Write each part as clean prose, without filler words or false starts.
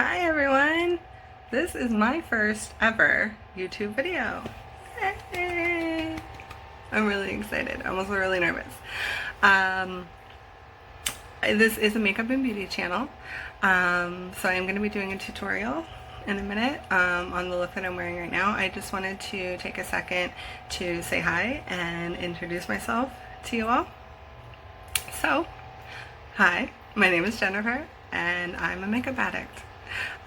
Hi everyone! This is my first ever YouTube video. Hey! I'm really excited. I'm also really nervous. This is a makeup and beauty channel. So I'm going to be doing a tutorial in a minute on the look that I'm wearing right now. I just wanted to take a second to say hi and introduce myself to you all. So, hi, my name is Jennifer and I'm a makeup addict.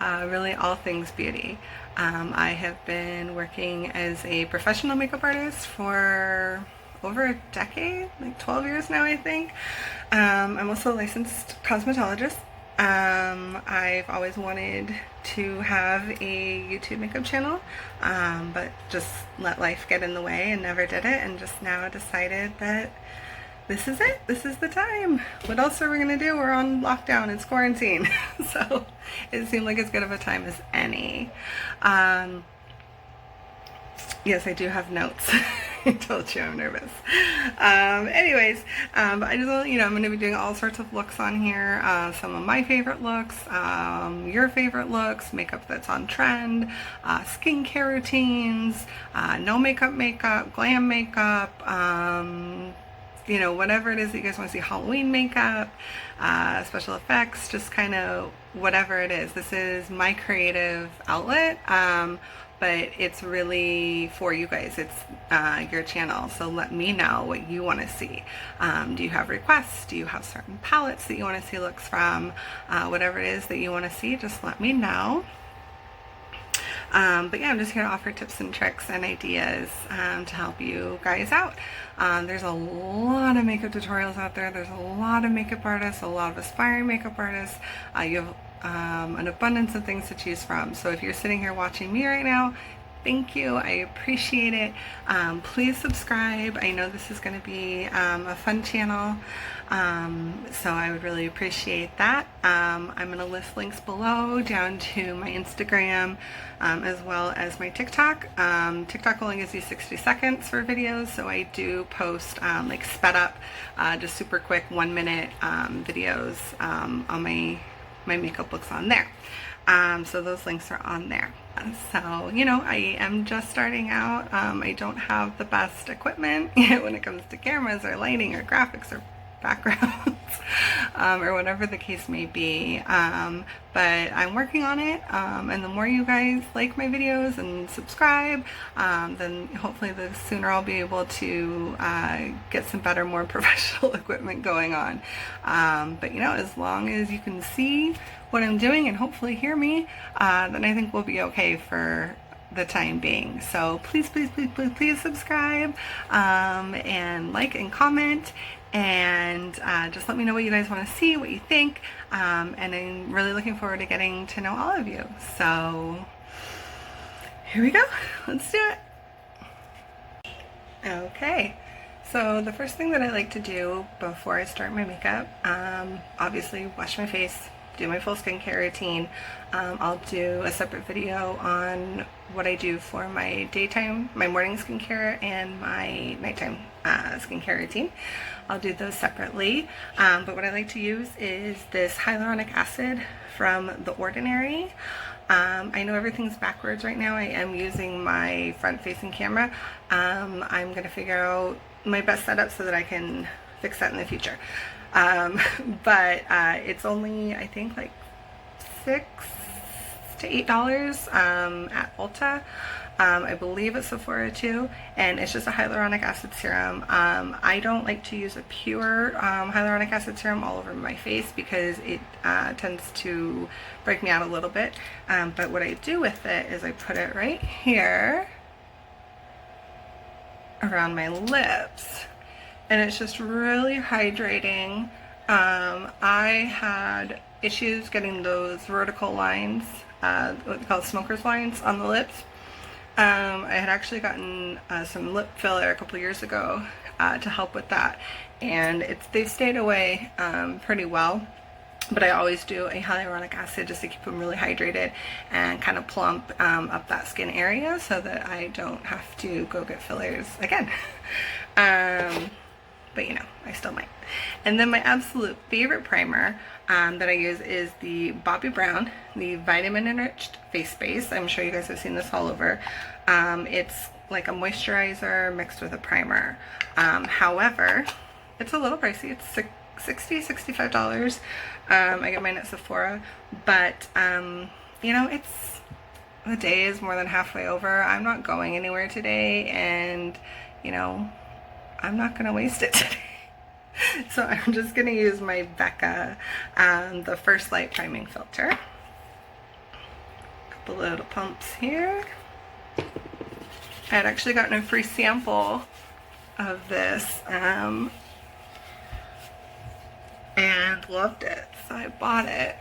Really all things beauty. I have been working as a professional makeup artist for over a decade, like 12 years now I think. I'm also a licensed cosmetologist. I've always wanted to have a YouTube makeup channel, but just let life get in the way and never did it, and just now decided that this is it. This is the time. What else are we going to do? We're on lockdown. It's quarantine. So it seemed like as good of a time as any. Yes, I do have notes. I told you I'm nervous. Anyways, but I just, I'm going to be doing all sorts of looks on here. Some of my favorite looks, your favorite looks, makeup that's on trend, skincare routines, no makeup, glam makeup, whatever it is that you guys want to see, Halloween makeup, special effects, just kind of whatever it is. This is my creative outlet, but it's really for you guys. It's your channel, so let me know what you want to see. Do you have requests? Do you have certain palettes that you want to see looks from? Whatever it is that you want to see, just let me know. But yeah, I'm just here to offer tips and tricks and ideas to help you guys out. There's a lot of makeup tutorials out there. There's a lot of makeup artists, a lot of aspiring makeup artists. You have an abundance of things to choose from. So if you're sitting here watching me right now, thank you. I appreciate it. Please subscribe. I know this is going to be a fun channel, so I would really appreciate that. I'm going to list links below down to my Instagram as well as my TikTok. TikTok only gives you 60 seconds for videos, so I do post like sped up, just super quick 1-minute videos on my makeup looks on there. So those links are on there. So, I am just starting out. I don't have the best equipment when it comes to cameras or lighting or graphics or backgrounds or whatever the case may be. But I'm working on it, and the more you guys like my videos and subscribe, then hopefully the sooner I'll be able to get some better, more professional equipment going on. But as long as you can see what I'm doing and hopefully hear me, then I think we'll be okay for the time being. So please subscribe and like and comment, and just let me know what you guys want to see, what you think, and I'm really looking forward to getting to know all of you. So here we go. Let's do it. Okay. So the first thing that I like to do before I start my makeup, obviously wash my face, do my full skincare routine. I'll do a separate video on what I do for my daytime, my morning skincare, and my nighttime skincare routine. I'll do those separately. But what I like to use is this hyaluronic acid from The Ordinary. I know everything's backwards right now. I am using my front-facing camera. I'm going to figure out my best setup so that I can fix that in the future. But it's only, I think, like $6 to $8 at Ulta. I believe it's Sephora too, and it's just a hyaluronic acid serum. I don't like to use a pure hyaluronic acid serum all over my face because it tends to break me out a little bit. But what I do with it is I put it right here around my lips, and it's just really hydrating. I had issues getting those vertical lines, what they call smoker's lines on the lips. I had actually gotten some lip filler a couple years ago to help with that, and they've stayed away pretty well. But I always do a hyaluronic acid just to keep them really hydrated and kind of plump up that skin area so that I don't have to go get fillers again. but you know, I still might. And then my absolute favorite primer that I use is the Bobbi Brown, the Vitamin Enriched Face Base. I'm sure you guys have seen this all over. It's like a moisturizer mixed with a primer. However, it's a little pricey. It's $65. I get mine at Sephora, but you know, the day is more than halfway over. I'm not going anywhere today, and you know, I'm not gonna waste it today. So I'm just gonna use my Becca, the First Light Priming Filter. Couple little pumps here. I had actually gotten a free sample of this and loved it, so I bought it.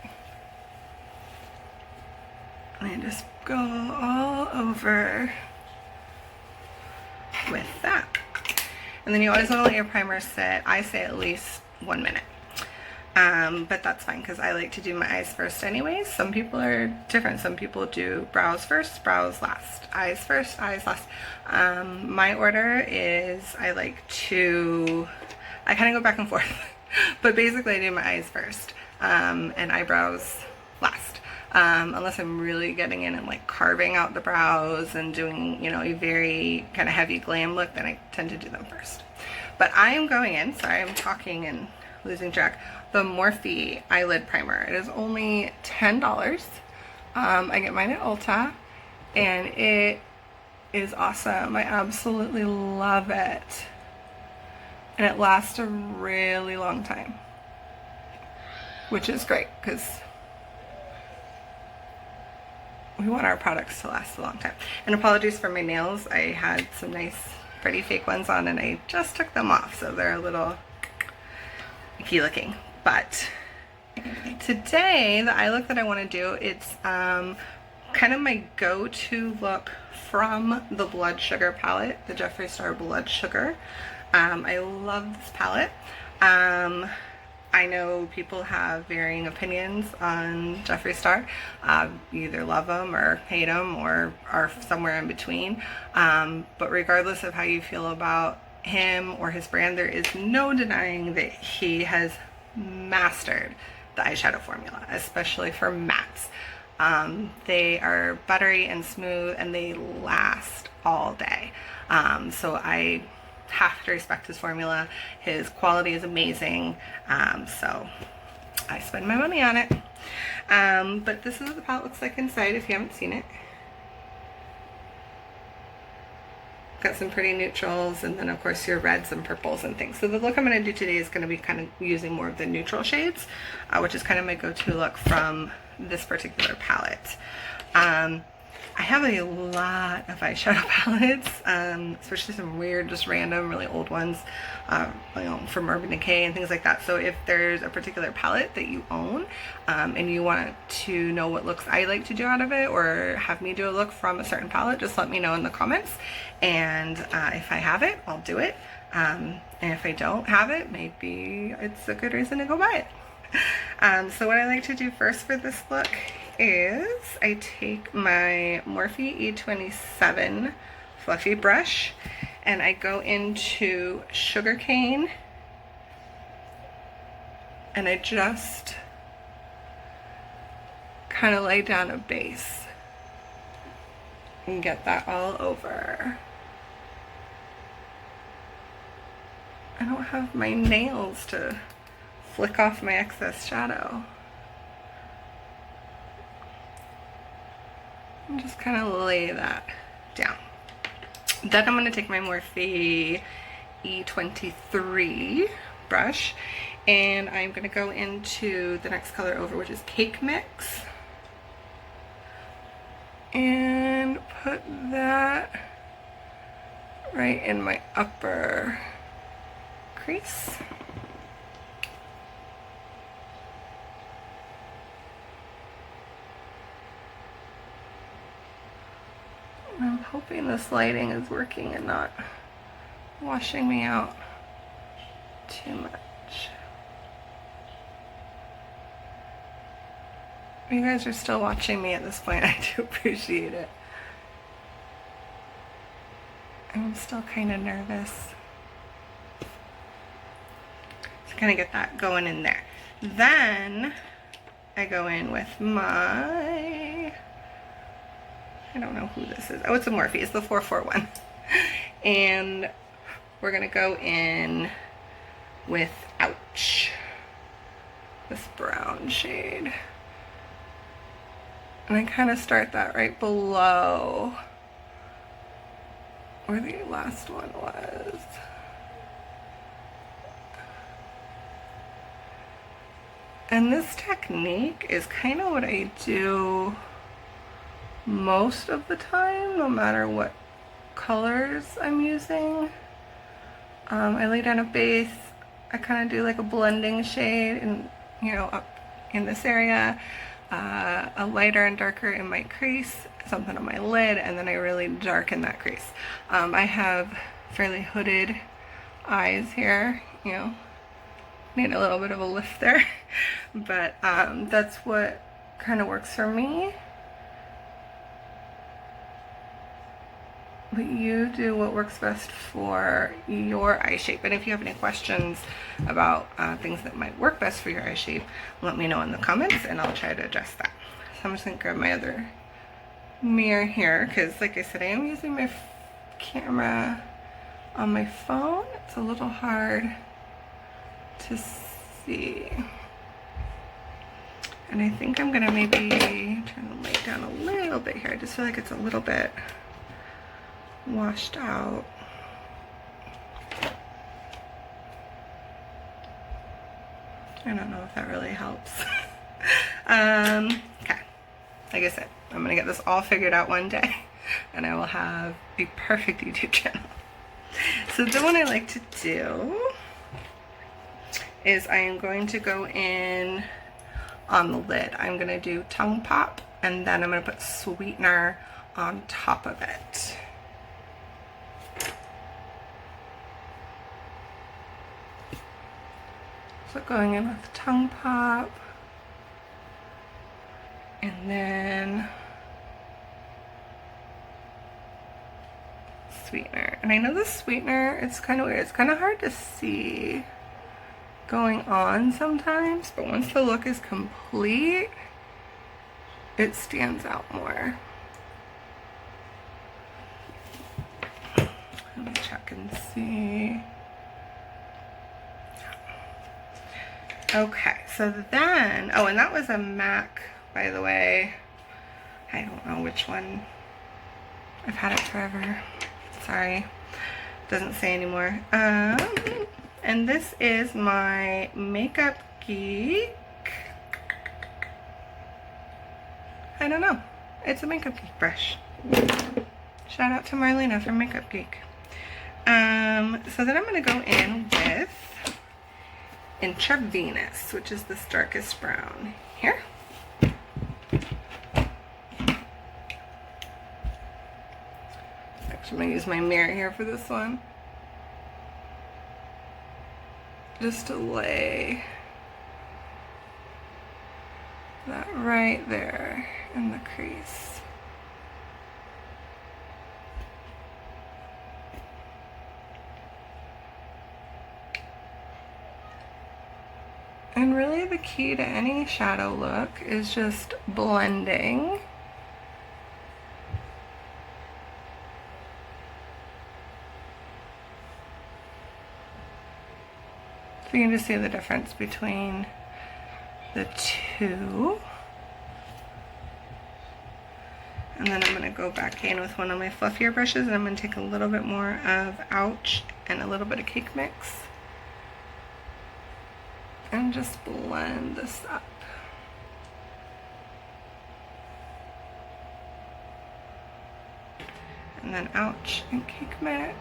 And I just go all over with that. And then you always want to let your primer sit, I say at least 1 minute. But that's fine because I like to do my eyes first anyways. Some people are different. Some people do brows first, brows last. Eyes first, eyes last. My order is I kind of go back and forth. But basically I do my eyes first and eyebrows last. Unless I'm really getting in and like carving out the brows and doing, you know, a very kind of heavy glam look, then I tend to do them first. But I am going in, sorry I'm talking and losing track, the Morphe Eyelid Primer. It is only $10. I get mine at Ulta, and it is awesome. I absolutely love it. And it lasts a really long time, which is great because we want our products to last a long time. And apologies for my nails. I had some nice pretty fake ones on and I just took them off, so they're a little icky looking. But today the eye look that I want to do, it's kind of my go-to look from the Blood Sugar palette, the Jeffree Star Blood Sugar. I love this palette. I know people have varying opinions on Jeffree Star. You either love him or hate him or are somewhere in between. But regardless of how you feel about him or his brand, there is no denying that he has mastered the eyeshadow formula, especially for mattes. They are buttery and smooth and they last all day. So I have to respect his formula. His quality is amazing, so I spend my money on it. But this is what the palette looks like inside if you haven't seen it. Got some pretty neutrals and then of course your reds and purples and things. So the look I'm going to do today is going to be kind of using more of the neutral shades, which is kind of my go-to look from this particular palette. I have a lot of eyeshadow palettes, especially some weird, just random, really old ones, you know, from Urban Decay and things like that. So if there's a particular palette that you own and you want to know what looks I like to do out of it, or have me do a look from a certain palette, just let me know in the comments. And if I have it, I'll do it. And if I don't have it, maybe it's a good reason to go buy it. So what I like to do first for this look is I take my Morphe E27 fluffy brush and I go into Sugarcane and I just kind of lay down a base and get that all over. I don't have my nails to flick off my excess shadow. And just kind of lay that down. Then I'm going to take my Morphe E23 brush and I'm going to go into the next color over, which is Cake Mix, and put that right in my upper crease. I'm hoping this lighting is working and not washing me out too much. If you guys are still watching me at this point, I do appreciate it. I'm still kind of nervous. kind of get that going in there. Then I go in with my, I don't know who this is. Oh, it's a Morphe. It's the 441. And we're going to go in with Ouch, this brown shade. And I kind of start that right below where the last one was. And this technique is kind of what I do most of the time, no matter what colors I'm using. I lay down a base, I kind of do like a blending shade, and you know, up in this area, a lighter and darker in my crease, something on my lid, and then I really darken that crease. I have fairly hooded eyes here, you know, need a little bit of a lift there, but that's what kind of works for me. But you do what works best for your eye shape. And if you have any questions about things that might work best for your eye shape, let me know in the comments and I'll try to address that. So I'm just going to grab my other mirror here because, like I said, I am using my camera on my phone. It's a little hard to see. And I think I'm going to maybe turn the light down a little bit here. I just feel like it's a little bit washed out. I don't know if that really helps. Okay, like I said, I'm gonna get this all figured out one day and I will have a perfect YouTube channel. So then what I like to do is I am going to go in on the lid. I'm gonna do Tongue Pop and then I'm gonna put sweetener on top of it. So going in with Tongue Pop, and then sweetener. And I know the sweetener, it's kind of weird. It's kind of hard to see going on sometimes, but once the look is complete, it stands out more. Let me check and see. Okay, so then, oh, and that was a MAC, by the way. I don't know which one. I've had it forever. Sorry. Doesn't say anymore. And this is my Makeup Geek. I don't know. It's a Makeup Geek brush. Shout out to Marlena from Makeup Geek. So then I'm going to go in with Intravenous, which is this darkest brown here. Actually, I'm going to use my mirror here for this one. Just to lay that right there in the crease. And really the key to any shadow look is just blending. So you can just see the difference between the two. And then I'm going to go back in with one of my fluffier brushes and I'm going to take a little bit more of Ouch and a little bit of Cake Mix. And just blend this up. And then Ouch and Cake Mix.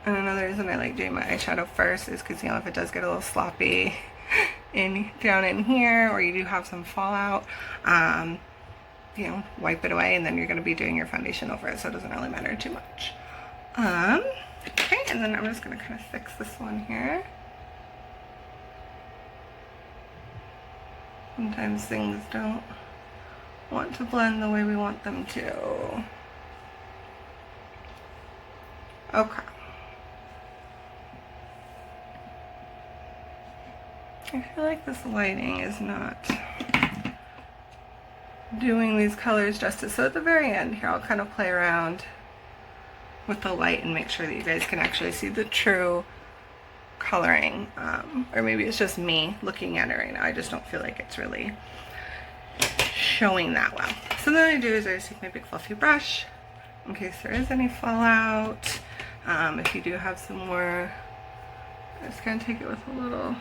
And another reason I like doing my eyeshadow first is because, you know, if it does get a little sloppy down in here, or you do have some fallout, you know, wipe it away and then you're going to be doing your foundation over it, so it doesn't really matter too much. Okay, and then I'm just going to kind of fix this one here. Sometimes things don't want to blend the way we want them to. Okay. I feel like this lighting is not doing these colors justice. So at the very end here, I'll kind of play around with the light and make sure that you guys can actually see the true coloring. Or maybe it's just me looking at it right now. I just don't feel like it's really showing that well. So then I do is I just take my big fluffy brush in case there is any fallout. If you do have some more, I'm just gonna take it with a little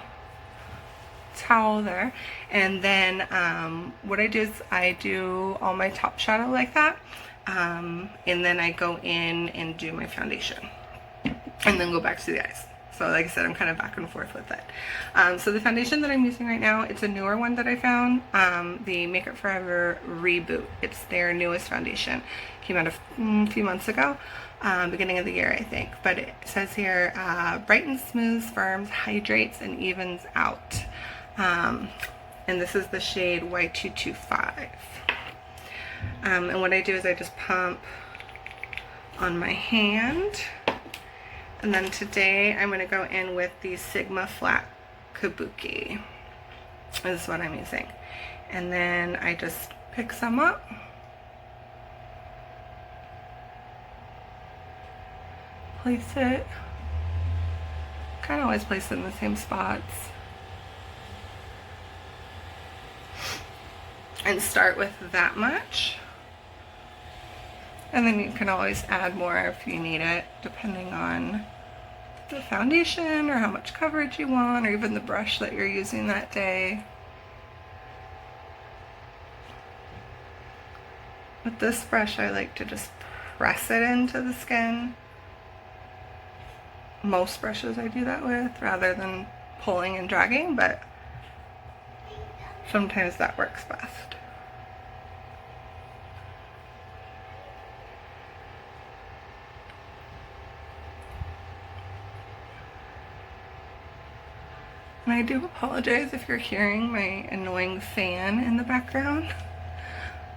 towel there. And then what I do is I do all my top shadow like that. And then I go in and do my foundation and then go back to the eyes. So like I said, I'm kind of back and forth with it. So the foundation that I'm using right now, it's a newer one that I found, the Makeup Forever Reboot. It's their newest foundation. Came out a few months ago, beginning of the year I think. But it says here, brightens, smooths, firms, hydrates, and evens out. And this is the shade Y225. And what I do is I just pump on my hand. And then today I'm going to go in with the Sigma Flat Kabuki. This is what I'm using. And then I just pick some up. Place it. Kind of always place it in the same spots. And start with that much. And then you can always add more if you need it, depending on the foundation or how much coverage you want, or even the brush that you're using that day. With this brush, I like to just press it into the skin. Most brushes I do that with, rather than pulling and dragging, but sometimes that works best. And I do apologize if you're hearing my annoying fan in the background.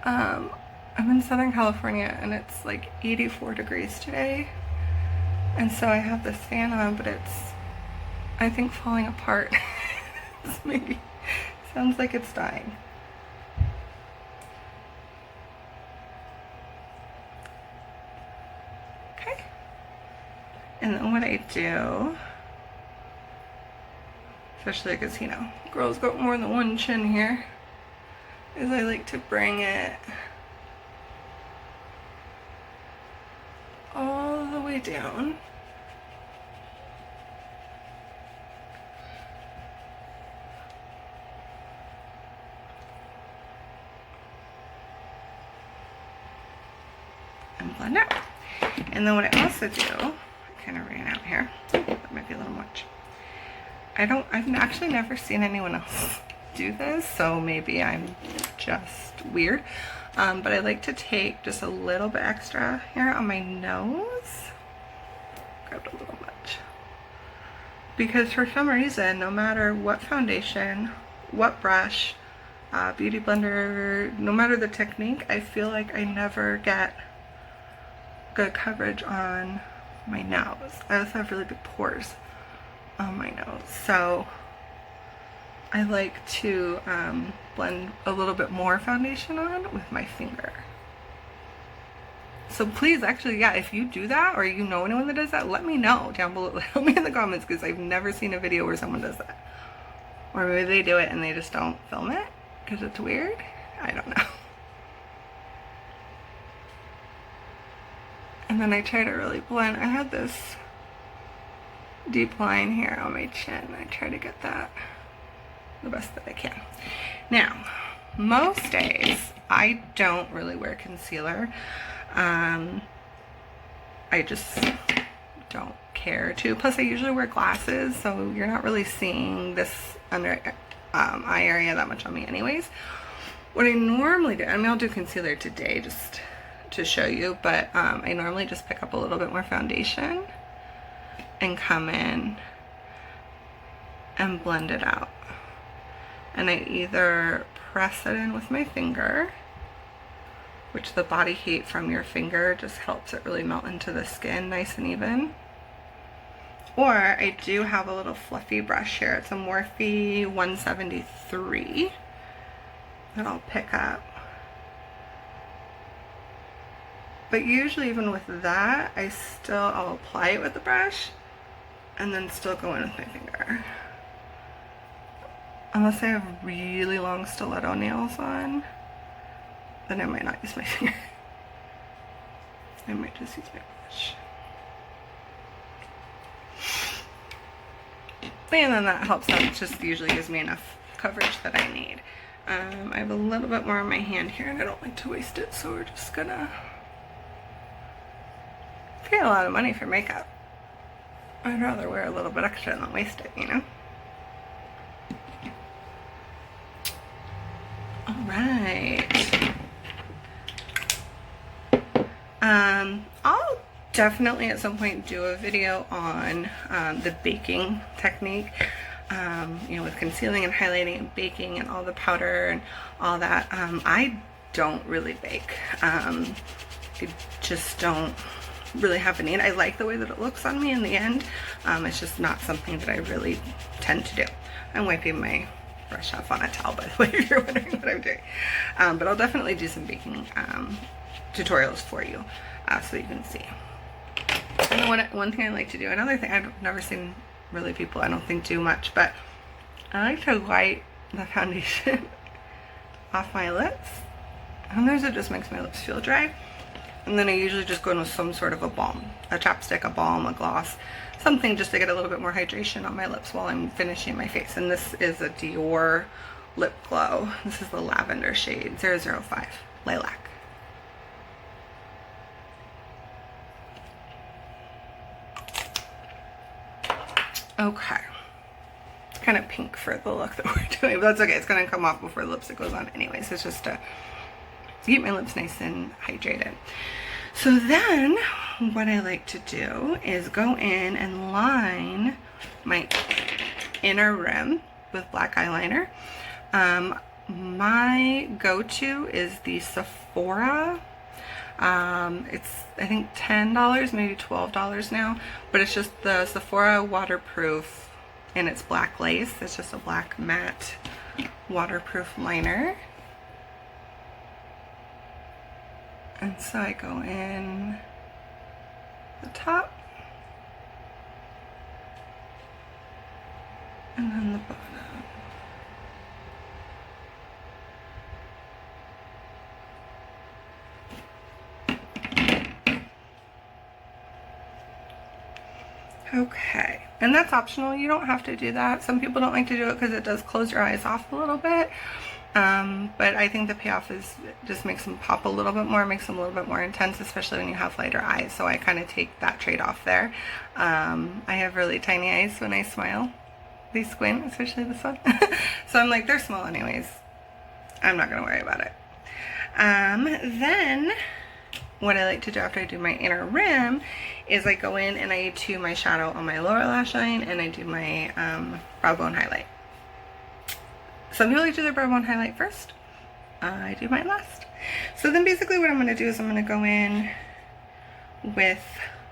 I'm in Southern California and it's like 84 degrees today. And so I have this fan on, but it's, I think, falling apart. Maybe sounds like it's dying. Okay. And then what I do, especially because, you know, girls got more than one chin here, is I like to bring it all the way down. And blend out. And then what I also do, I kind of ran out here, that might be a little much. I've actually never seen anyone else do this, so maybe I'm just weird. But I like to take just a little bit extra here on my nose. Grabbed a little much. Because for some reason, no matter what foundation, what brush, beauty blender, no matter the technique, I feel like I never get good coverage on my nose. I also have really big pores on my nose, so I like to blend a little bit more foundation on with my finger. So please, actually, yeah, if you do that or you know anyone that does that, let me know down below. Tell me in the comments, because I've never seen a video where someone does that. Or maybe they do it and they just don't film it because it's weird. I don't know. And then I try to really blend. I had this deep line here on my chin. I try to get that the best that I can. Now, most days I don't really wear concealer. I just don't care to. Plus I usually wear glasses, so you're not really seeing this under eye area that much on me anyways. What I normally do, I mean, I'll do concealer today just to show you, but I normally just pick up a little bit more foundation and come in and blend it out. And I either press it in with my finger, which the body heat from your finger just helps it really melt into the skin nice and even. Or I do have a little fluffy brush here. It's a Morphe 173 that I'll pick up. But usually even with that, I'll apply it with the brush and then still go in with my finger. Unless I have really long stiletto nails on, then I might not use my finger. I might just use my brush. And then that helps out. It just usually gives me enough coverage that I need. I have a little bit more on my hand here and I don't like to waste it, so we're just gonna pay a lot of money for makeup. I'd rather wear a little bit extra than waste it, you know? Alright. I'll definitely at some point do a video on the baking technique, you know, with concealing and highlighting and baking and all the powder and all that. I don't really bake. I just don't really have a need. I like the way that it looks on me in the end. It's just not something that I really tend to do. I'm wiping my brush off on a towel, by the way, if you're wondering what I'm doing. But I'll definitely do some baking tutorials for you so you can see. And one thing I like to do, another thing I've never seen really people, I don't think, do much, but I like to wipe the foundation off my lips. Sometimes it just makes my lips feel dry. And then I usually just go in with some sort of a balm, a chapstick, a balm, a gloss, something just to get a little bit more hydration on my lips while I'm finishing my face. And this is a Dior lip glow. This is the lavender shade 005 Lilac. Okay. It's kind of pink for the look that we're doing, but that's okay. It's going to come off before the lipstick goes on anyways. It's just to keep my lips nice and hydrated. So then what I like to do is go in and line my inner rim with black eyeliner. My go-to is the Sephora. It's I think $10, maybe $12 now, but it's just the Sephora waterproof, and it's black lace. It's just a black matte waterproof liner. And so I go in the top and then the bottom. Okay, and that's optional. You don't have to do that. Some people don't like to do it because it does close your eyes off a little bit. But I think the payoff is just makes them pop a little bit more, makes them a little bit more intense, especially when you have lighter eyes. So I kind of take that trade-off there. I have really tiny eyes when I smile. They squint, especially this one. So I'm like, they're small anyways. I'm not going to worry about it. Then what I like to do after I do my inner rim is I go in and I do my shadow on my lower lash line and I do my brow bone highlight. Some people like to do their brow bone highlight first. I do mine last. So then basically what I'm going to do is I'm going to go in with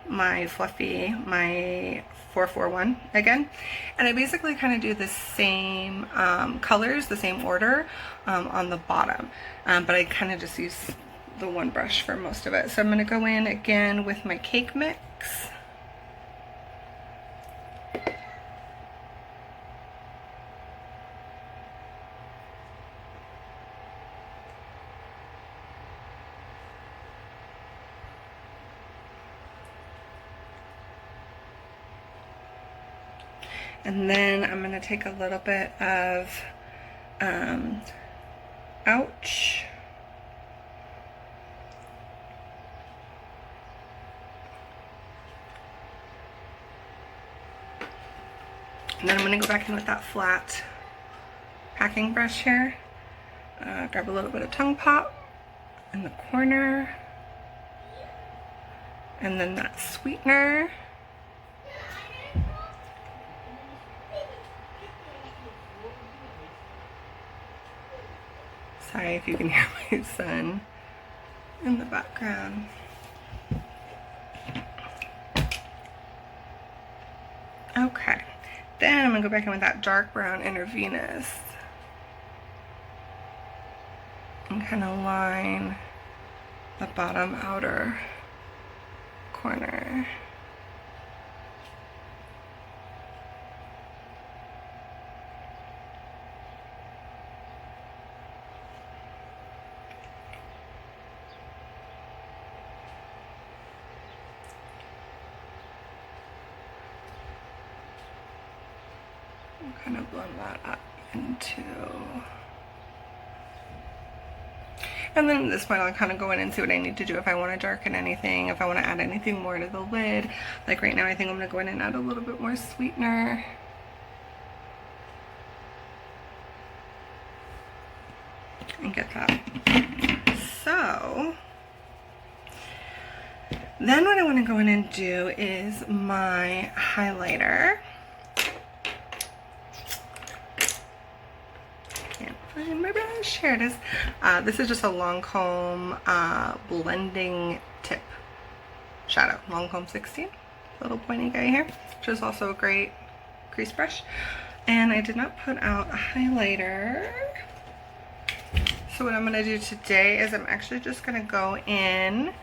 my fluffy, my 441 again. And I basically kind of do the same colors, the same order on the bottom. But I kind of just use the one brush for most of it. So I'm going to go in again with my cake mix. And then I'm going to take a little bit of Ouch. And then I'm going to go back in with that flat packing brush here. Grab a little bit of tongue pop in the corner. And then that sweetener. Sorry if you can hear my son in the background. Okay, then I'm gonna go back in with that dark brown intravenous and kind of line the bottom outer corner. Kind of blend that up into, and then at this point I'll kind of go in and see what I need to do, if I want to darken anything, if I want to add anything more to the lid. Like right now I think I'm going to go in and add a little bit more sweetener. And get that. So then what I want to go in and do is my highlighter. Find my brush. Here it is. This is just a Lancome blending tip shadow, Lancome 16, little pointy guy here, which is also a great crease brush. And I did not put out a highlighter, so what I'm going to do today is I'm actually just going to go in.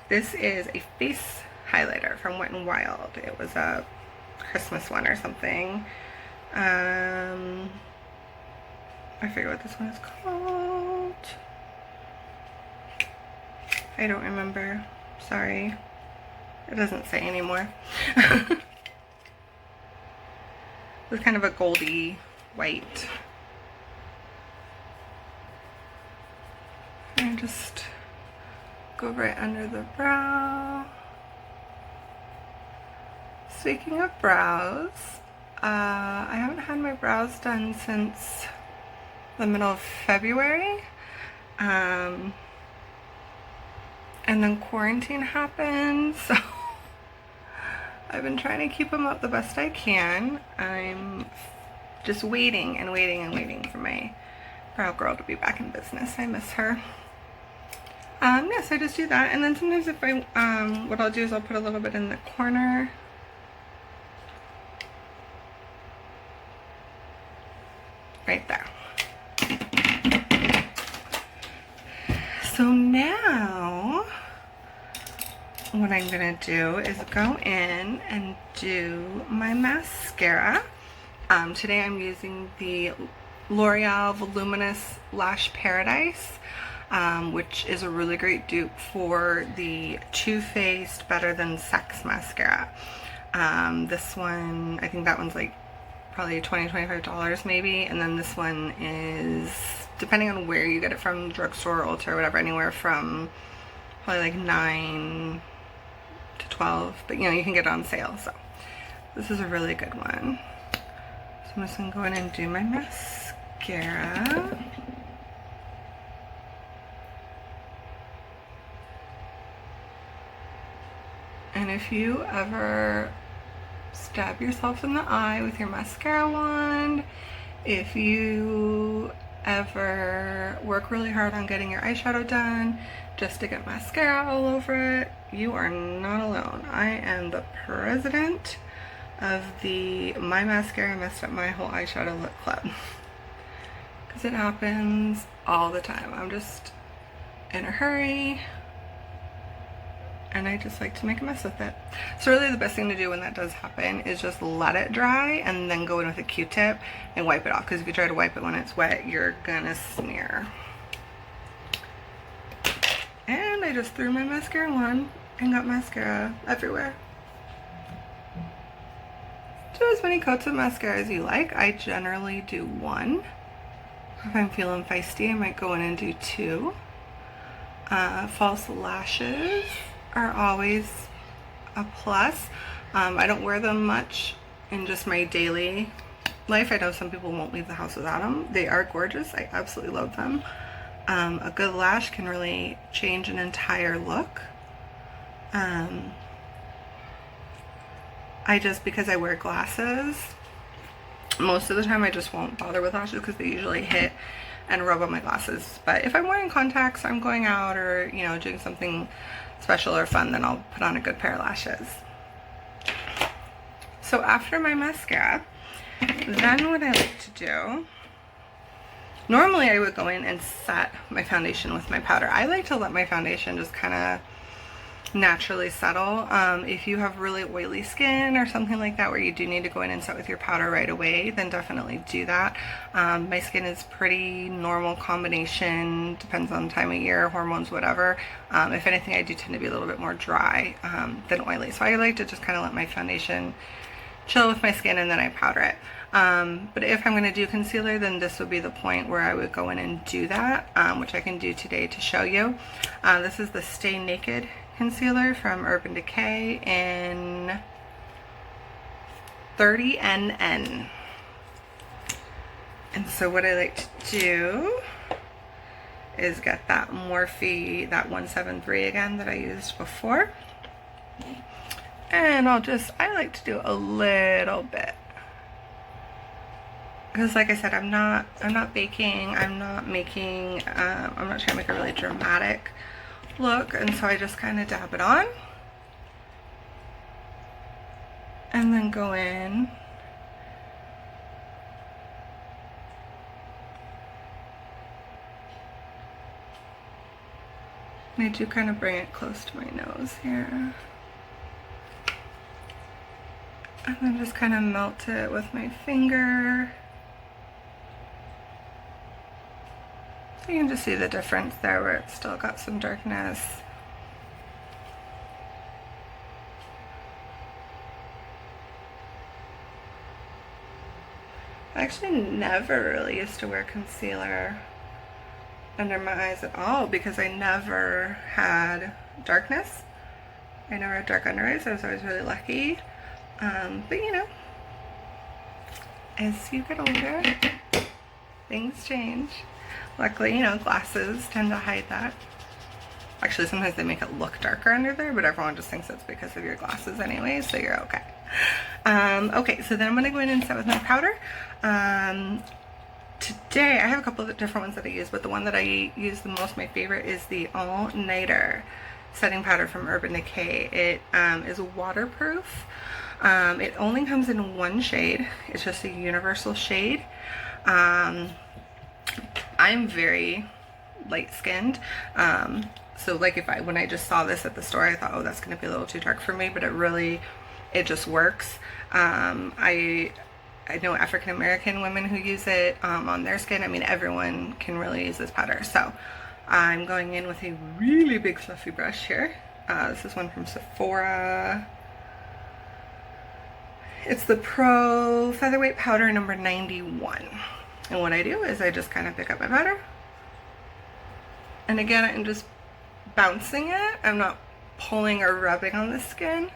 This is a face highlighter from Wet n Wild. It was a Christmas one or something. I forget what this one is called. I don't remember. Sorry. It doesn't say anymore. It's kind of a goldy white. And just go right under the brow. Speaking of brows, I haven't had my brows done since the middle of February, and then quarantine happened, so I've been trying to keep them up the best I can. I'm just waiting and waiting and waiting for my brow girl to be back in business. I miss her. Yes, I just do that, and then sometimes if I what I'll do is I'll put a little bit in the corner. Right there. So now what I'm gonna do is go in and do my mascara. Today I'm using the L'Oreal Voluminous Lash Paradise, which is a really great dupe for the Too Faced Better Than Sex mascara. This one, I think that one's like probably $20–25 maybe, and then this one is, depending on where you get it from, drugstore, Ulta, or whatever, anywhere from probably like $9 to $12, but you know, you can get it on sale, so this is a really good one. So I'm just gonna go in and do my mascara. And if you ever stab yourself in the eye with your mascara wand, if you ever work really hard on getting your eyeshadow done just to get mascara all over it, you are not alone. I am the president of the My Mascara Messed Up My Whole Eyeshadow Look Club, because it happens all the time. I'm just in a hurry and I just like to make a mess with it. So really the best thing to do when that does happen is just let it dry and then go in with a Q-tip and wipe it off, because if you try to wipe it when it's wet, you're gonna smear. And I just threw my mascara on and got mascara everywhere. Do as many coats of mascara as you like. I generally do one. If I'm feeling feisty, I might go in and do two. False lashes are always a plus. I don't wear them much in just my daily life. I know some people won't leave the house without them. They are gorgeous. I absolutely love them. A good lash can really change an entire look. Because I wear glasses, most of the time I just won't bother with lashes because they usually hit and rub on my glasses. But if I'm wearing contacts, I'm going out or, you know, doing something special or fun, then I'll put on a good pair of lashes. So after my mascara, then what I like to do, normally I would go in and set my foundation with my powder. I like to let my foundation just kind of naturally settle. If you have really oily skin or something like that where you do need to go in and set with your powder right away, then definitely do that. My skin is pretty normal combination, depends on the time of year, hormones, whatever. If anything, I do tend to be a little bit more dry than oily. So I like to just kind of let my foundation chill with my skin and then I powder it. But if I'm going to do concealer, then this would be the point where I would go in and do that, which I can do today to show you. This is the Stay Naked concealer from Urban Decay in 30NN. And so what I like to do is get that Morphe, that 173 again that I used before. And I like to do a little bit. Because like I said, I'm not baking, I'm not trying to make a really dramatic look, and so I just kind of dab it on and then go in and I do kind of bring it close to my nose here and then just kind of melt it with my finger. So you can just see the difference there where it's still got some darkness. I actually never really used to wear concealer under my eyes at all because I never had darkness. I never had dark under eyes. I was always really lucky. But you know, as you get older, things change. Luckily, you know, glasses tend to hide that. Actually, sometimes they make it look darker under there, but everyone just thinks it's because of your glasses anyway, so you're okay. Okay, so then I'm going to go in and set with my powder. Today, I have a couple of different ones that I use, but the one that I use the most, my favorite, is the All Nighter setting powder from Urban Decay. It is waterproof. It only comes in one shade. It's just a universal shade. I'm very light-skinned, so like when I just saw this at the store, I thought, oh, that's going to be a little too dark for me, but it just works. I know African American women who use it on their skin. I mean, everyone can really use this powder. So I'm going in with a really big fluffy brush here. This is one from Sephora. It's the Pro Featherweight Powder number 91. And what I do is I just kind of pick up my powder. And again, I'm just bouncing it. I'm not pulling or rubbing on the skin.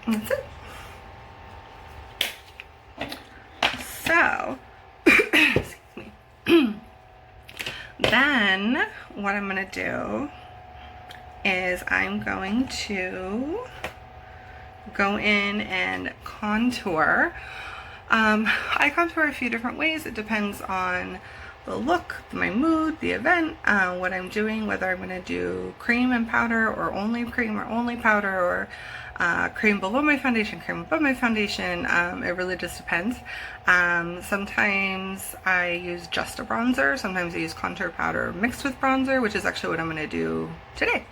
That's it. So, excuse me. Then what I'm going to do is I'm going to go in and contour. I contour a few different ways. It depends on the look, my mood, the event, what I'm doing, whether I'm going to do cream and powder or only cream or only powder or cream below my foundation, cream above my foundation. It really just depends. Sometimes I use just a bronzer. Sometimes I use contour powder mixed with bronzer, which is actually what I'm going to do today.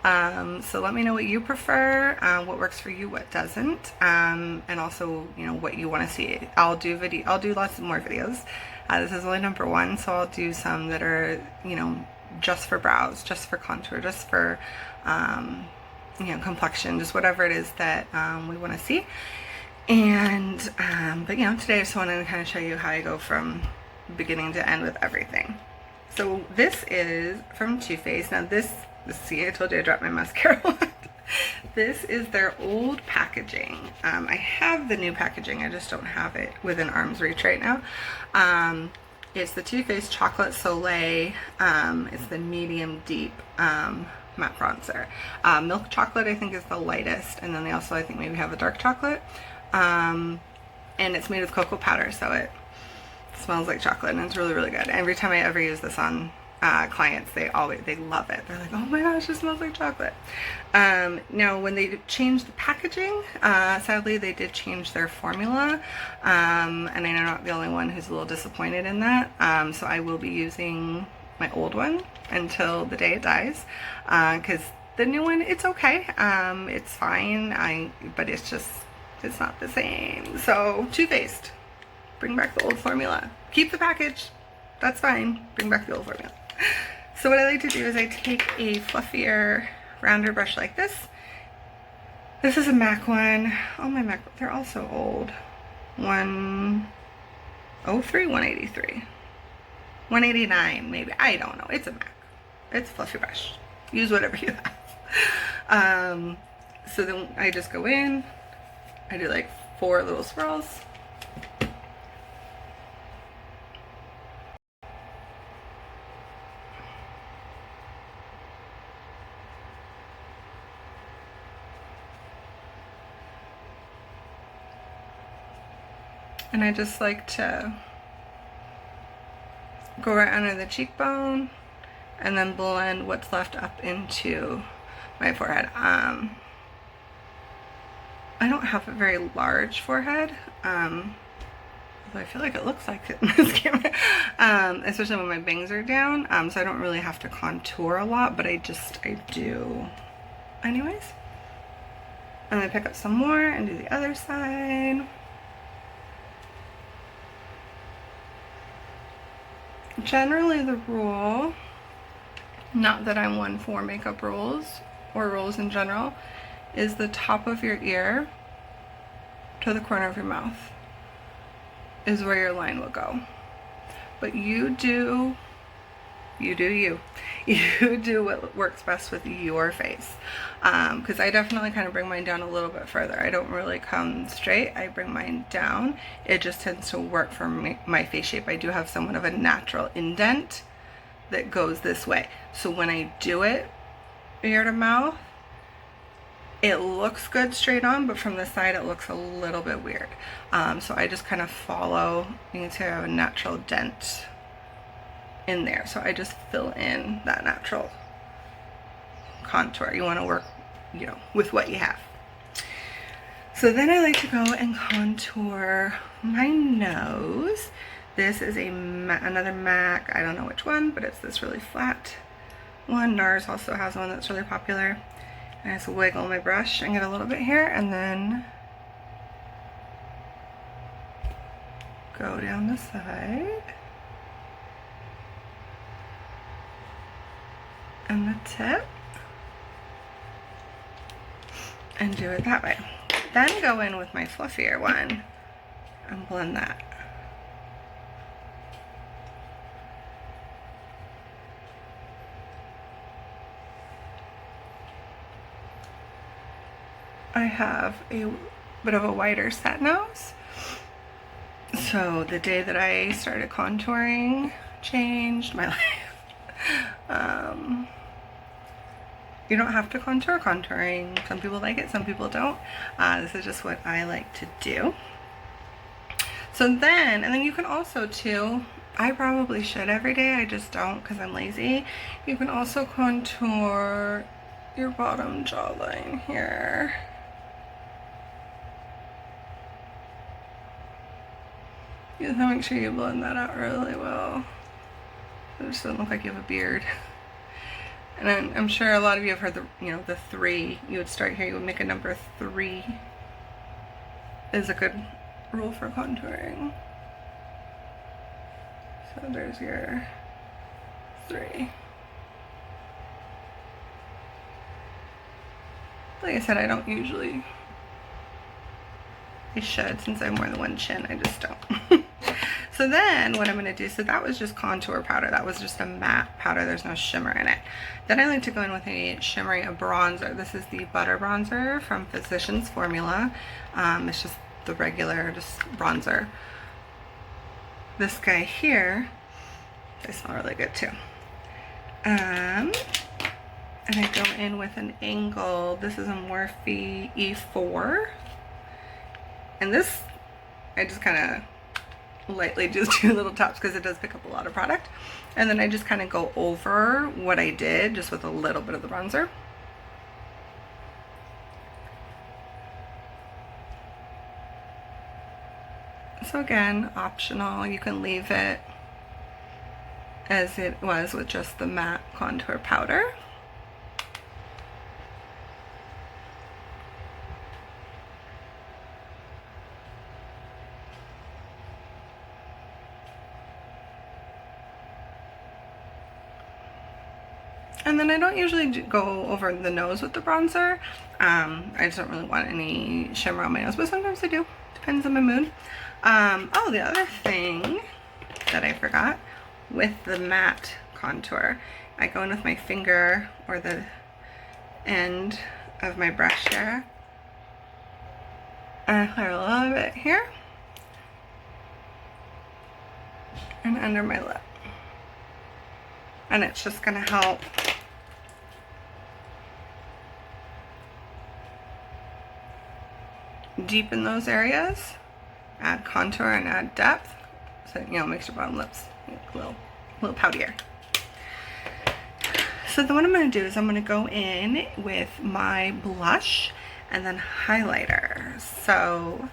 So let me know what you prefer, what works for you, what doesn't, and also, you know, what you want to see. I'll do lots of more videos. This is only number one, so I'll do some that are, you know, just for brows, just for contour, just for you know, complexion, just whatever it is that we want to see. And but you know, today I just wanted to kind of show you how I go from beginning to end with everything. So this is from Too Faced. Now this, see, I told you I dropped my mascara one. This is their old packaging. I have the new packaging, I just don't have it within arm's reach right now. It's the Too Faced Chocolate Soleil. It's the medium deep matte bronzer. Milk chocolate I think is the lightest, and then they also I think maybe have a dark chocolate. And it's made with cocoa powder, so it smells like chocolate, and it's really, really good. Every time I ever use this on clients, they love it. They're like, oh my gosh, it smells like chocolate. Now when they changed the packaging, sadly they did change their formula, and I'm not the only one who's a little disappointed in that. So I will be using my old one until the day it dies, because the new one, it's okay, it's fine, but it's not the same. So Too Faced, bring back the old formula. Keep the package, that's fine, bring back the old formula. So what I like to do is I take a fluffier, rounder brush like this. This is a MAC one. Oh, my MAC, they're all so old. 103, 183. 189 maybe, I don't know. It's a MAC. It's a fluffy brush. Use whatever you have. So then I just go in, I do like 4 little swirls. And I just like to go right under the cheekbone and then blend what's left up into my forehead. I don't have a very large forehead, although I feel like it looks like it in this camera, especially when my bangs are down, so I don't really have to contour a lot, but I do anyways. And then pick up some more and do the other side. Generally the rule, not that I'm one for makeup rules or rules in general, is the top of your ear to the corner of your mouth is where your line will go. But you do you. You do what works best with your face. Because I definitely kind of bring mine down a little bit further. I don't really come straight. I bring mine down. It just tends to work for my face shape. I do have somewhat of a natural indent that goes this way. So when I do it ear to mouth, it looks good straight on, but from the side it looks a little bit weird. So I just kind of follow. You can see I have a natural dent in there, so I just fill in that natural contour. You want to work, with what you have. So then I like to go and contour my nose. This is another MAC, I don't know which one, but it's this really flat one. NARS also has one that's really popular. And I just wiggle my brush and get a little bit here, and then go down the side and the tip and do it that way. Then go in with my fluffier one and blend that. I have a bit of a wider set nose, so the day that I started contouring changed my life. You don't have to contour contouring. Some people like it, some people don't. This is just what I like to do. So then, and then you can also too, I probably should every day, I just don't because I'm lazy. You can also contour your bottom jawline here. You have to make sure you blend that out really well. It just doesn't look like you have a beard. And I'm sure a lot of you have heard the 3. You would start here, you would make a number 3 is a good rule for contouring. So there's your 3. Like I said, I don't usually. I should, since I have more than one chin, I just don't. So then what I'm going to do, so that was just contour powder. That was just a matte powder. There's no shimmer in it. Then I like to go in with a shimmery bronzer. This is the Butter Bronzer from Physicians Formula. It's just the regular, just bronzer. This guy here, they smell really good too. And I go in with an angle. This is a Morphe E4. And this, I just kind of lightly just do little taps because it does pick up a lot of product. And then I just kind of go over what I did just with a little bit of the bronzer. So again, optional. You can leave it as it was with just the matte contour powder. And then I don't usually go over the nose with the bronzer. I just don't really want any shimmer on my nose, but sometimes I do. Depends on my mood. Oh, the other thing that I forgot, with the matte contour, I go in with my finger or the end of my brush here. And I clear a little bit here. And under my lip. And it's just gonna help deepen those areas, add contour and add depth, so you know, makes your bottom lips a little poutier. So then what I'm going to do is I'm going to go in with my blush and then highlighter. So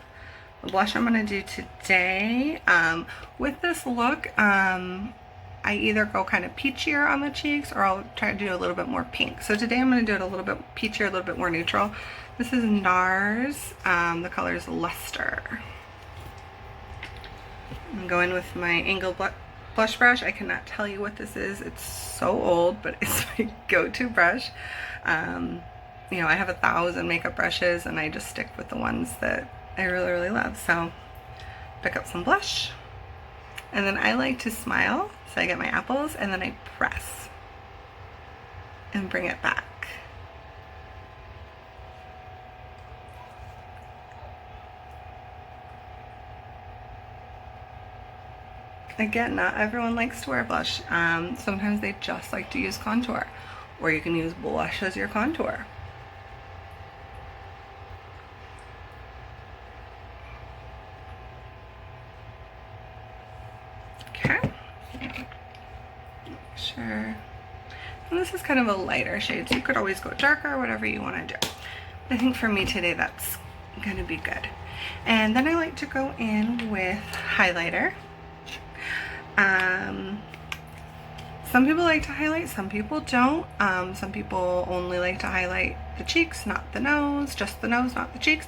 the blush I'm going to do today, with this look, I either go kind of peachier on the cheeks or I'll try to do a little bit more pink. So today I'm going to do it a little bit peachier, a little bit more neutral. This is NARS, the color is Luster. I'm going with my angled blush brush. I cannot tell you what this is. It's so old, but it's my go-to brush. You know, I have 1,000 makeup brushes and I just stick with the ones that I really, really love. So pick up some blush. And then I like to smile. So I get my apples and then I press and bring it back. Again, not everyone likes to wear blush. Sometimes they just like to use contour, or you can use blush as your contour. Okay. Sure. And this is kind of a lighter shade, so you could always go darker, whatever you want to do. I think for me today, that's going to be good. And then I like to go in with highlighter. Some people like to highlight, some people don't. Some people only like to highlight the cheeks, not the nose, just the nose, not the cheeks.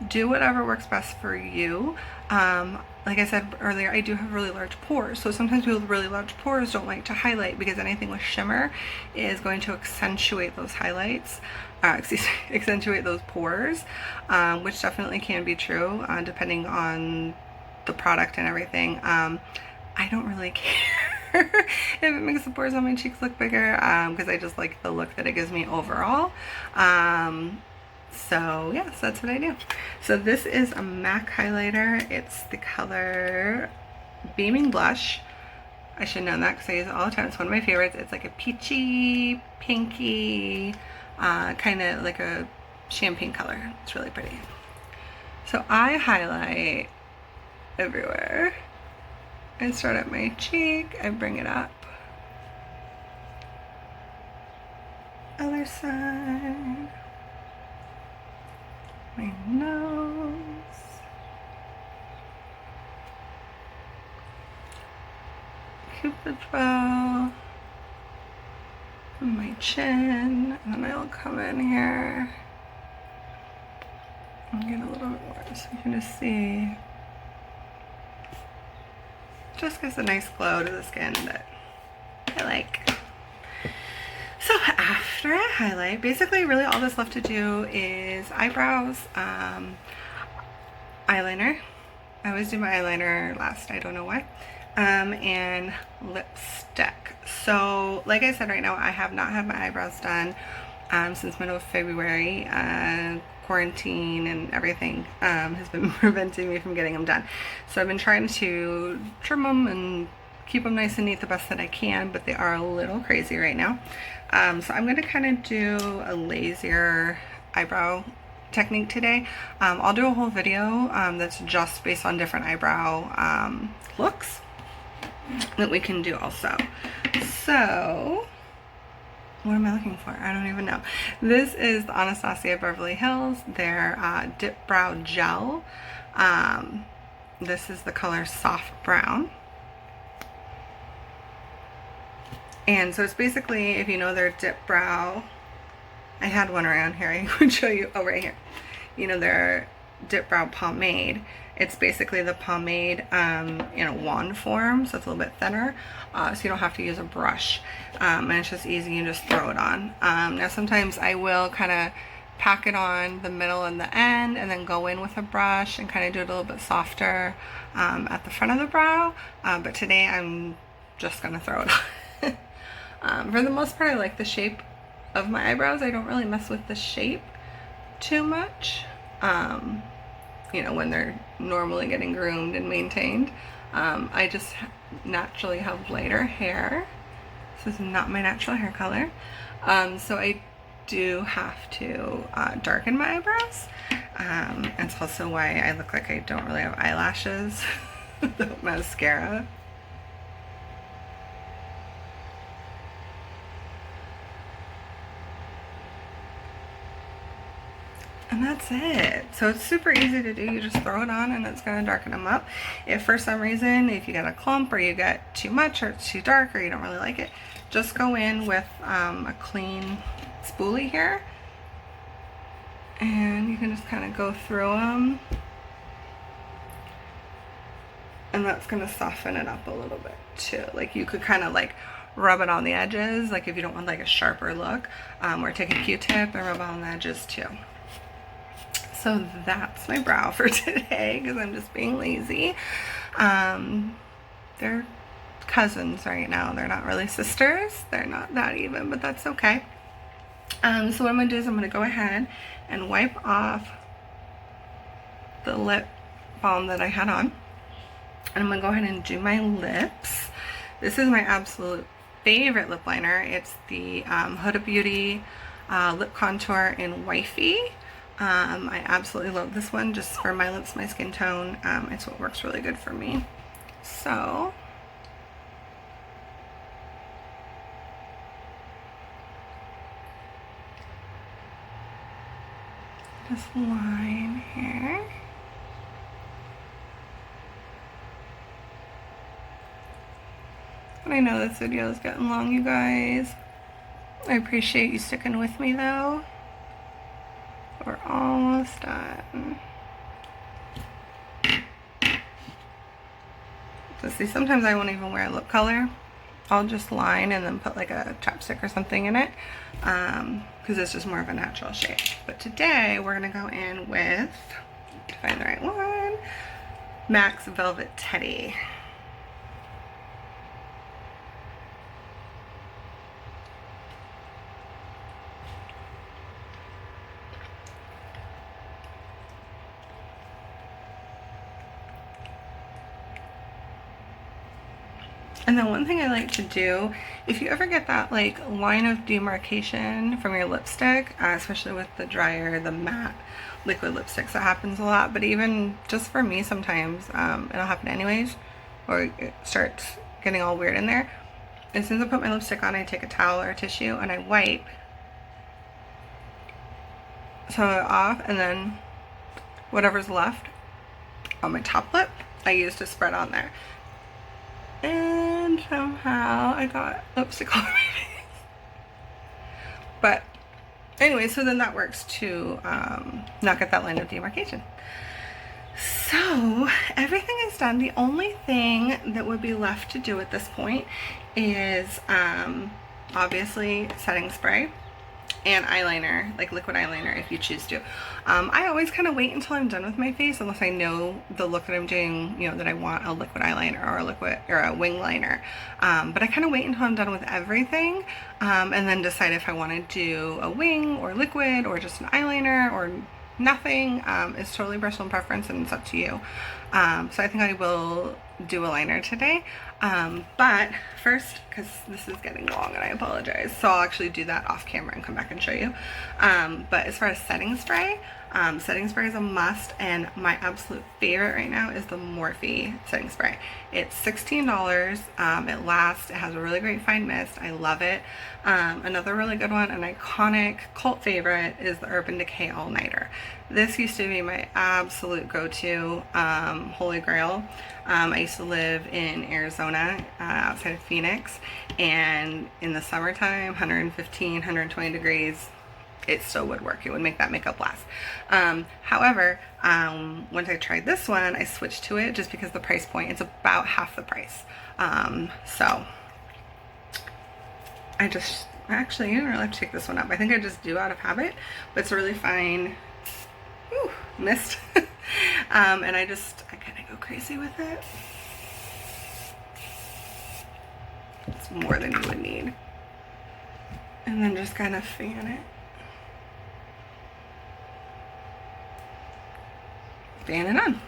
Do whatever works best for you. Like I said earlier, I do have really large pores, so sometimes people with really large pores don't like to highlight because anything with shimmer is going to accentuate those highlights, accentuate those pores, which definitely can be true depending on the product and everything. I don't really care if it makes the pores on my cheeks look bigger, because I just like the look that it gives me overall. So yes, that's what I do. So this is a MAC highlighter. It's the color Beaming Blush. I should know that because I use it all the time. It's one of my favorites. It's like a peachy, pinky, kind of like a champagne color. It's really pretty. So I highlight everywhere. I start at my cheek, I bring it up. Other side. My nose. Cupid's bow. And my chin. And then I'll come in here and get a little bit more so you can just see. Just gives a nice glow to the skin that I like. So after I highlight, basically really all that's left to do is eyebrows, eyeliner. I always do my eyeliner last, I don't know why, and lipstick. So like I said, right now I have not had my eyebrows done since middle of February. Quarantine and everything has been preventing me from getting them done. So I've been trying to trim them and keep them nice and neat the best that I can, but they are a little crazy right now. So I'm going to kind of do a lazier eyebrow technique today. I'll do a whole video that's just based on different eyebrow looks that we can do also. So what am I looking for? I don't even know. This is the Anastasia Beverly Hills, their Dip Brow Gel. This is the color Soft Brown. And so it's basically, if you know their Dip Brow, I had one around here, I would show you, oh right here. You know their Dip Brow Pomade. It's basically the pomade in a wand form, so it's a little bit thinner, so you don't have to use a brush. And it's just easy, you just throw it on. Now sometimes I will kind of pack it on the middle and the end and then go in with a brush and kind of do it a little bit softer at the front of the brow, but today I'm just going to throw it on. For the most part, I like the shape of my eyebrows. I don't really mess with the shape too much, you know, when they're normally getting groomed and maintained. I just naturally have lighter hair. This is not my natural hair color, so I do have to darken my eyebrows. It's also why I look like I don't really have eyelashes without mascara. And that's it. So it's super easy to do. You just throw it on and it's going to darken them up. If for some reason, if you get a clump or you get too much or it's too dark or you don't really like it, just go in with a clean spoolie here. And you can just kind of go through them. And that's going to soften it up a little bit too. Like you could kind of like rub it on the edges, like if you don't want like a sharper look, or take a Q-tip and rub it on the edges too. So that's my brow for today because I'm just being lazy. They're cousins right now. They're not really sisters. They're not that even, but that's okay. So what I'm going to do is I'm going to go ahead and wipe off the lip balm that I had on. And I'm going to go ahead and do my lips. This is my absolute favorite lip liner. It's the Huda Beauty lip contour in Wifey. I absolutely love this one just for my lips, my skin tone. It's what works really good for me. So this line here. And I know this video is getting long, you guys. I appreciate you sticking with me though. We're almost done. So see, sometimes I won't even wear lip color. I'll just line and then put like a chapstick or something in it, because it's just more of a natural shade. But today we're gonna go in with, to find the right one, MAC's Velvet Teddy. And then one thing I like to do, if you ever get that like line of demarcation from your lipstick, especially with the drier, the matte liquid lipsticks, that happens a lot. But even just for me sometimes, it'll happen anyways, or it starts getting all weird in there. As soon as I put my lipstick on, I take a towel or a tissue and I wipe some of it off, and then whatever's left on my top lip, I use to spread on there. And somehow I got lipstick all over my face. But anyway, so then that works to not get that line of demarcation. So everything is done. The only thing that would be left to do at this point is obviously setting spray and eyeliner, like liquid eyeliner if you choose to. I always kind of wait until I'm done with my face unless I know the look that I'm doing, you know, that I want a liquid eyeliner or a liquid or a wing liner. But I kind of wait until I'm done with everything, and then decide if I want to do a wing or liquid or just an eyeliner or nothing. It's totally personal preference and it's up to you. So I think I will do a liner today. But first, because this is getting long and I apologize, so I'll actually do that off camera and come back and show you. But as far as setting spray is a must, and my absolute favorite right now is the Morphe setting spray. It's $16. It lasts. It has a really great fine mist. I love it. Another really good one, an iconic cult favorite, is the Urban Decay All Nighter. This used to be my absolute go-to holy grail. I used to live in Arizona, outside of Phoenix, and in the summertime, 115, 120 degrees, it still would work. It would make that makeup last. However, once I tried this one, I switched to it just because the price point, it's about half the price. So I just, actually, you don't really have to take this one up. I think I just do out of habit, but it's a really fine, whew, mist. And I kind of go crazy with it. It's more than you would need. And then just kind of fan it. Fan it on.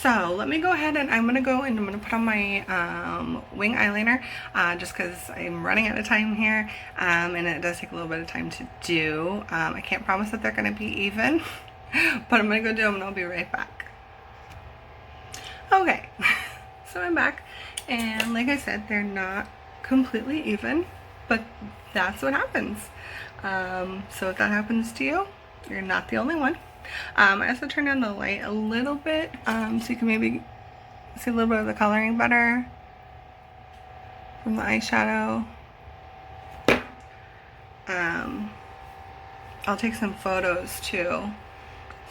So let me go ahead and I'm going to go and I'm going to put on my wing eyeliner just because I'm running out of time here, and it does take a little bit of time to do. I can't promise that they're going to be even, but I'm going to go do them and I'll be right back. Okay, so I'm back, and like I said, they're not completely even, but that's what happens. So if that happens to you, you're not the only one. I also turned on the light a little bit so you can maybe see a little bit of the coloring better from the eyeshadow. I'll take some photos too.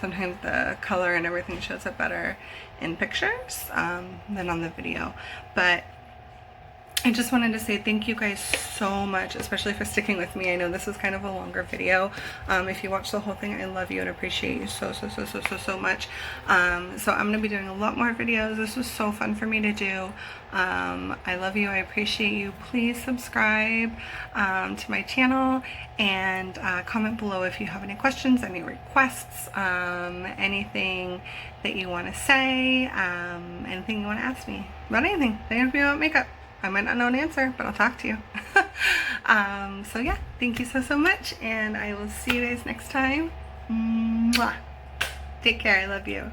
Sometimes the color and everything shows up better in pictures than on the video. But I just wanted to say thank you guys so much, especially for sticking with me. I know this is kind of a longer video. If you watch the whole thing, I love you and appreciate you so much. So I'm going to be doing a lot more videos. This was so fun for me to do. I love you. I appreciate you. Please subscribe to my channel, and comment below if you have any questions, any requests, anything that you want to say, anything you want to ask me about anything. They have to be about makeup. I might not know an answer, but I'll talk to you. So yeah, thank you so much, and I will see you guys next time. Mwah. Take care. I love you.